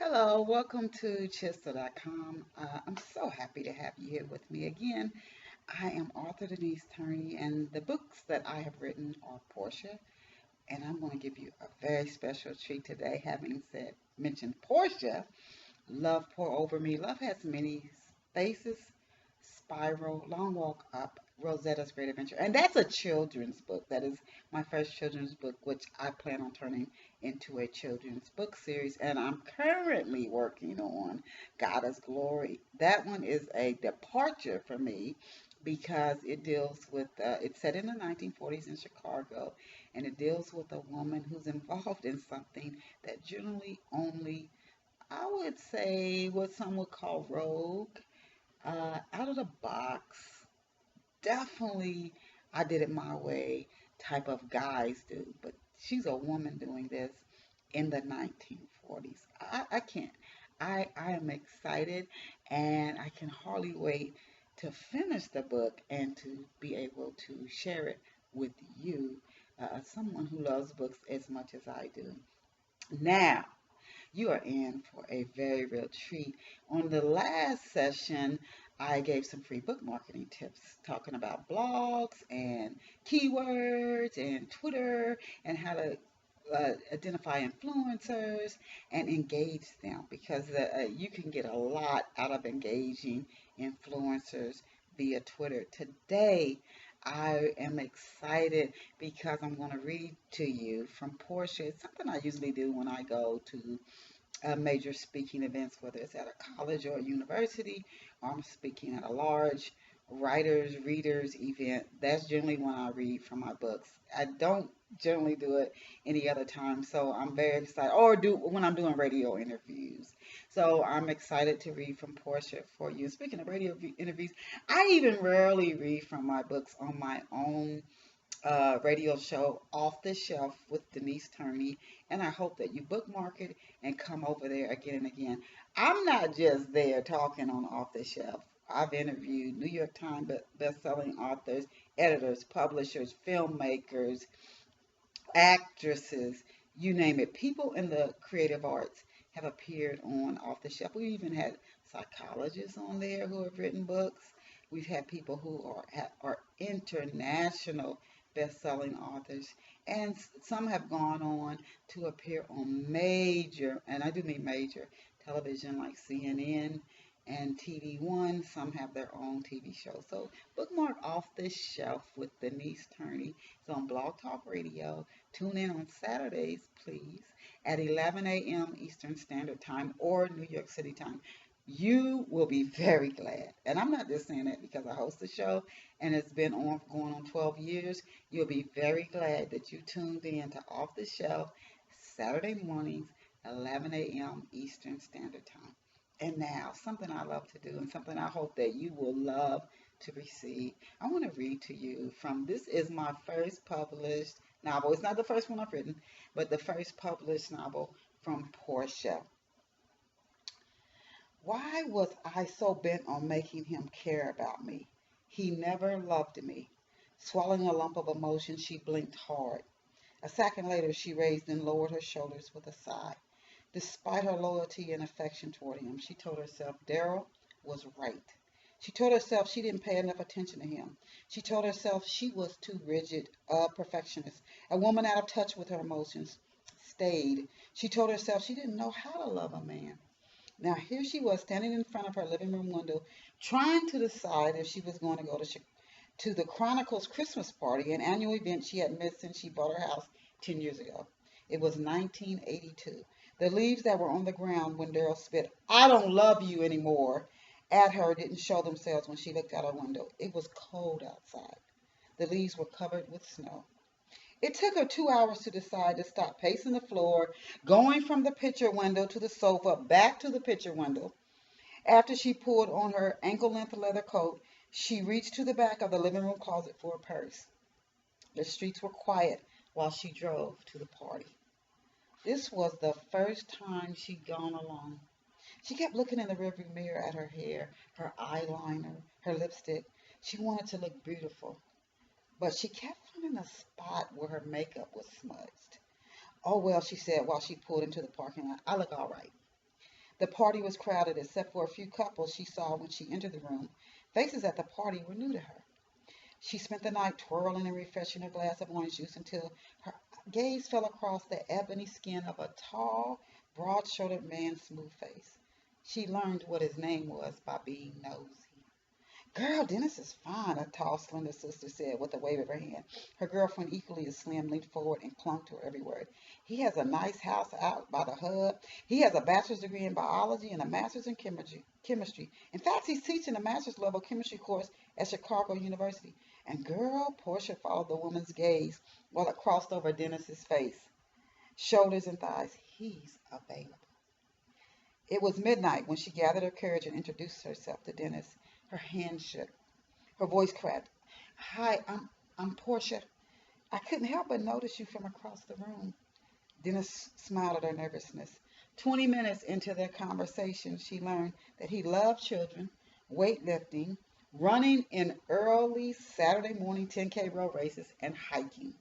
Hello, welcome to Chista.com. I'm so happy to have you here with me again. I am author Denise Turney, and the books that I have written are Portia, and I'm going to give you a very special treat today. Having mentioned Portia, Love Pour Over Me. Love has many faces, Spiral, Long Walk Up, Rosetta's Great Adventure. And that's a children's book. That is my first children's book, which I plan on turning into a children's book series. And I'm currently working on God is Glory. That one is a departure for me because it deals with, it's set in the 1940s in Chicago, and it deals with a woman who's involved in something that generally only, I would say, what some would call rogue, out of the box, definitely I did it my way type of guys do. But she's a woman doing this in the 1940s. I can't. I am excited and I can hardly wait to finish the book and to be able to share it with you, someone who loves books as much as I do. Now, you are in for a very real treat. On the last session, I gave some free book marketing tips talking about blogs and keywords and Twitter and how to identify influencers and engage them because you can get a lot out of engaging influencers via Twitter. Today, I am excited because I'm going to read to you from Portia. It's something I usually do when I go to major speaking events, whether it's at a college or a university, or I'm speaking at a large writers, readers event. That's generally when I read from my books. I don't generally do it any other time, so I'm very excited. Or do when I'm doing radio interviews. So I'm excited to read from Portia for you. Speaking of interviews, I even rarely read from my books on my own radio show Off the Shelf with Denise Turney, and I hope that you bookmark it and come over there again and again. I'm not just there talking on Off the Shelf. I've interviewed New York Times best-selling authors, editors, publishers, filmmakers, actresses, you name it. People in the creative arts have appeared on Off the Shelf. We even had psychologists on there who have written books. We've had people who are international best-selling authors, and some have gone on to appear on major, and I do mean major, television like CNN and TV One. Some have their own TV shows. So bookmark Off the Shelf with Denise Turney. It's on Blog Talk Radio. Tune in on Saturdays, please, at 11 a.m. Eastern Standard Time or New York City time. You will be very glad. And I'm not just saying that because I host the show and it's been on going on 12 years. You'll be very glad that you tuned in to Off the Shelf Saturday mornings, 11 a.m. Eastern Standard Time. And now, something I love to do and something I hope that you will love to receive. I want to read to you from this is my first published novel. It's not the first one I've written, but the first published novel from Portia. Why was I so bent on making him care about me? He never loved me. Swallowing a lump of emotion, she blinked hard. A second later, she raised and lowered her shoulders with a sigh. Despite her loyalty and affection toward him, she told herself Daryl was right. She told herself she didn't pay enough attention to him. She told herself she was too rigid, a perfectionist, a woman out of touch with her emotions. Stayed. She told herself she didn't know how to love a man. Now, here she was standing in front of her living room window, trying to decide if she was going to go to the Chronicles Christmas party, an annual event she had missed since she bought her house 10 years ago. It was 1982. The leaves that were on the ground when Daryl spit, "I don't love you anymore," at her didn't show themselves when she looked out her window. It was cold outside. The leaves were covered with snow. It took her 2 hours to decide to stop pacing the floor, going from the picture window to the sofa, back to the picture window. After she pulled on her ankle-length leather coat, she reached to the back of the living room closet for a purse. The streets were quiet while she drove to the party. This was the first time she'd gone alone. She kept looking in the rearview mirror at her hair, her eyeliner, her lipstick. She wanted to look beautiful, but she kept finding a spot where her makeup was smudged. "Oh, well," she said while she pulled into the parking lot, "I look all right." The party was crowded except for a few couples she saw when she entered the room. Faces at the party were new to her. She spent the night twirling and refreshing her glass of orange juice until her gaze fell across the ebony skin of a tall, broad-shouldered man's smooth face. She learned what his name was by being nosy. Girl, Dennis is fine, a tall, slender sister said with a wave of her hand. Her girlfriend, equally as slim, leaned forward and clung to her every word. He has a nice house out by the hub. He has a bachelor's degree in biology and a master's in chemistry. In fact, he's teaching a master's level chemistry course at Chicago University. And girl, Portia followed the woman's gaze while it crossed over Dennis's face, shoulders and thighs. He's available. It was midnight when she gathered her courage and introduced herself to Dennis. Her hand shook. Her voice cracked. Hi, I'm Portia. I couldn't help but notice you from across the room. Dennis smiled at her nervousness. 20 minutes into their conversation, she learned that he loved children, weightlifting, running in early Saturday morning 10K road races, and hiking.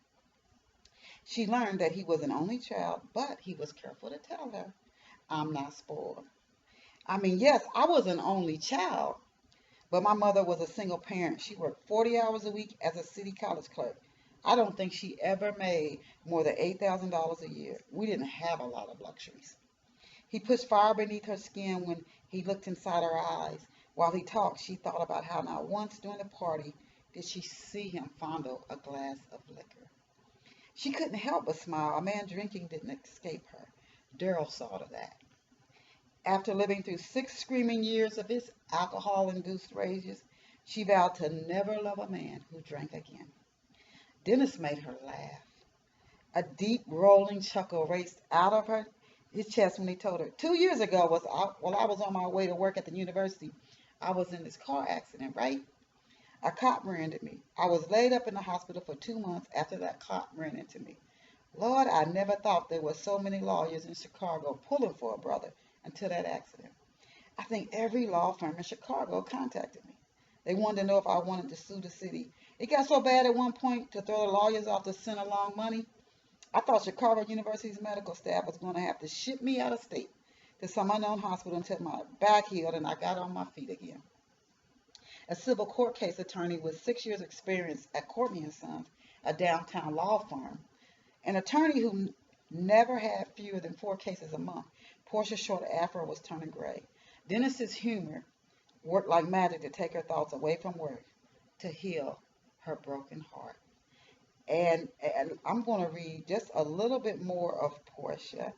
She learned that he was an only child, but he was careful to tell her, I'm not spoiled. I mean, yes, I was an only child, but my mother was a single parent. She worked 40 hours a week as a city college clerk. I don't think she ever made more than $8,000 a year. We didn't have a lot of luxuries. He pushed fire beneath her skin when he looked inside her eyes. While he talked, she thought about how not once during the party did she see him fondle a glass of liquor. She couldn't help but smile. A man drinking didn't escape her. Daryl saw to that. After living through 6 screaming years of his alcohol-induced rages, she vowed to never love a man who drank again. Dennis made her laugh. A deep, rolling chuckle raced out of his chest when he told her, 2 years ago, while I was on my way to work at the university, I was in this car accident, right? A cop ran into me. I was laid up in the hospital for 2 months after that cop ran into me. Lord, I never thought there were so many lawyers in Chicago pulling for a brother until that accident. I think every law firm in Chicago contacted me. They wanted to know if I wanted to sue the city. It got so bad at one point to throw the lawyers off to send along money. I thought Chicago University's medical staff was going to have to ship me out of state to some unknown hospital until my back healed and I got on my feet again. A civil court case attorney with 6 years' experience at Courtney & Sons, a downtown law firm, an attorney who never had fewer than 4 cases a month. Portia's short afro was turning gray. Dennis's humor worked like magic to take her thoughts away from work, to heal her broken heart. And I'm going to read just a little bit more of Portia,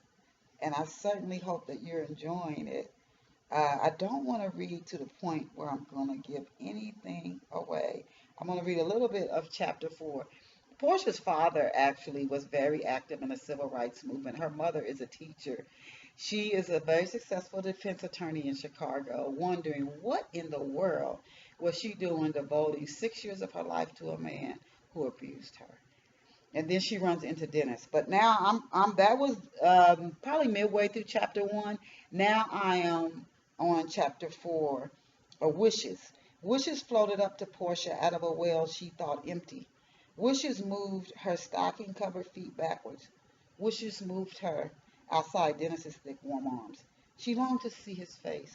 and I certainly hope that you're enjoying it. I don't want to read to the point where I'm going to give anything away. I'm going to read a little bit of chapter 4. Portia's father actually was very active in the civil rights movement. Her mother is a teacher. She is a very successful defense attorney in Chicago, wondering what in the world was she doing devoting 6 years of her life to a man who abused her. And then she runs into Dennis. But now that was probably midway through chapter 1. Now I am on chapter 4, Wishes. Wishes floated up to Portia out of a well she thought empty. Wishes moved her stocking-covered feet backwards. Wishes moved her outside Dennis's thick, warm arms. She longed to see his face,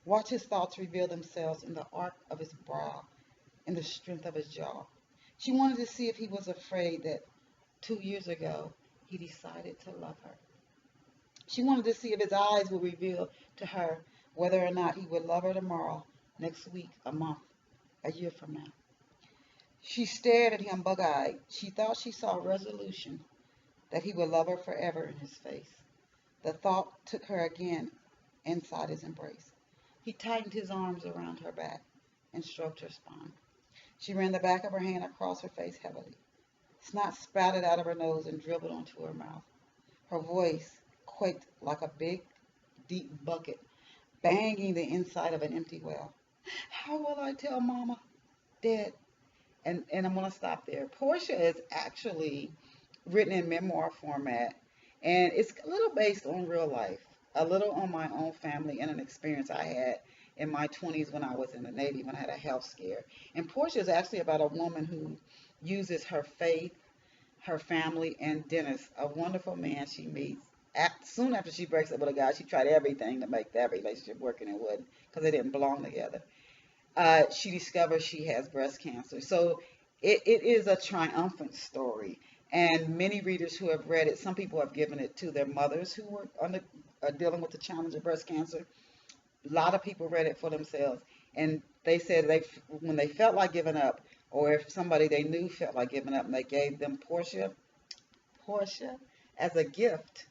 watch his thoughts reveal themselves in the arc of his brow, in the strength of his jaw. She wanted to see if he was afraid that 2 years ago he decided to love her. She wanted to see if his eyes would reveal to her whether or not he would love her tomorrow, next week, a month, a year from now. She stared at him bug-eyed. She thought she saw resolution, that he would love her forever in his face. The thought took her again inside his embrace. He tightened his arms around her back and stroked her spine. She ran the back of her hand across her face heavily. Snot spouted out of her nose and dribbled onto her mouth. Her voice quaked like a big, deep bucket, banging the inside of an empty well. How will I tell Mama? Dead. And I'm going to stop there. Portia is actually written in memoir format, and it's a little based on real life, a little on my own family and an experience I had in my 20s when I was in the Navy, when I had a health scare. And Portia is actually about a woman who uses her faith, her family, and Dennis, a wonderful man she meets, soon after she breaks up with a guy, she tried everything to make that relationship work, and it wouldn't because they didn't belong together. She discovers she has breast cancer. So it is a triumphant story. And many readers who have read it, some people have given it to their mothers who were dealing with the challenge of breast cancer. A lot of people read it for themselves. And they said when they felt like giving up, or if somebody they knew felt like giving up, and they gave them Portia as a gift,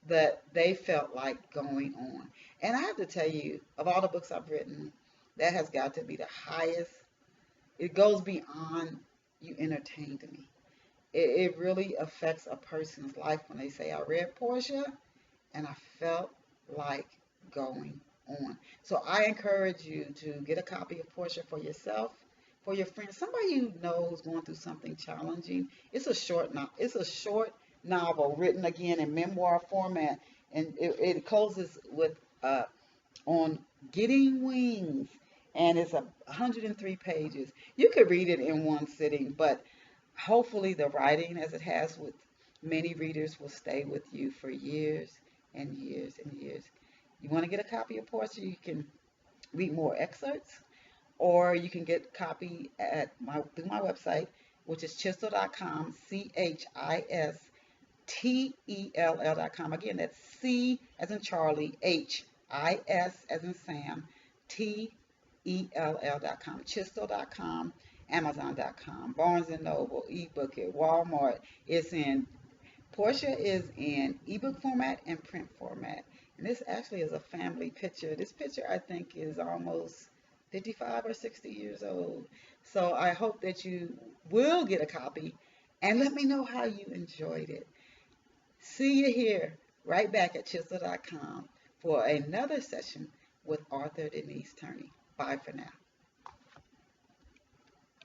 that they felt like going on. And I have to tell you, of all the books I've written, that has got to be the highest. It goes beyond you entertained me. It really affects a person's life when they say, I read Portia and I felt like going on. So I encourage you to get a copy of Portia for yourself, for your friends, somebody you know who's going through something challenging. It's a short novel written again in memoir format, and it closes with on getting wings, and it's 103 pages. You could read it in one sitting, but hopefully the writing, as it has with many readers, will stay with you for years and years and years. You want to get a copy of Portia, you can read more excerpts, or you can get a copy through my website, which is chisel.com, CHISTELL.com. Again, that's C as in Charlie, HIS as in Sam, TELL.com, chisel.com, Amazon.com, Barnes and Noble, ebook it, Walmart. Portia is in ebook format and print format. And this actually is a family picture. This picture, I think, is almost 55 or 60 years old. So I hope that you will get a copy and let me know how you enjoyed it. See you here, right back at chisel.com for another session with author Denise Turney. Bye for now.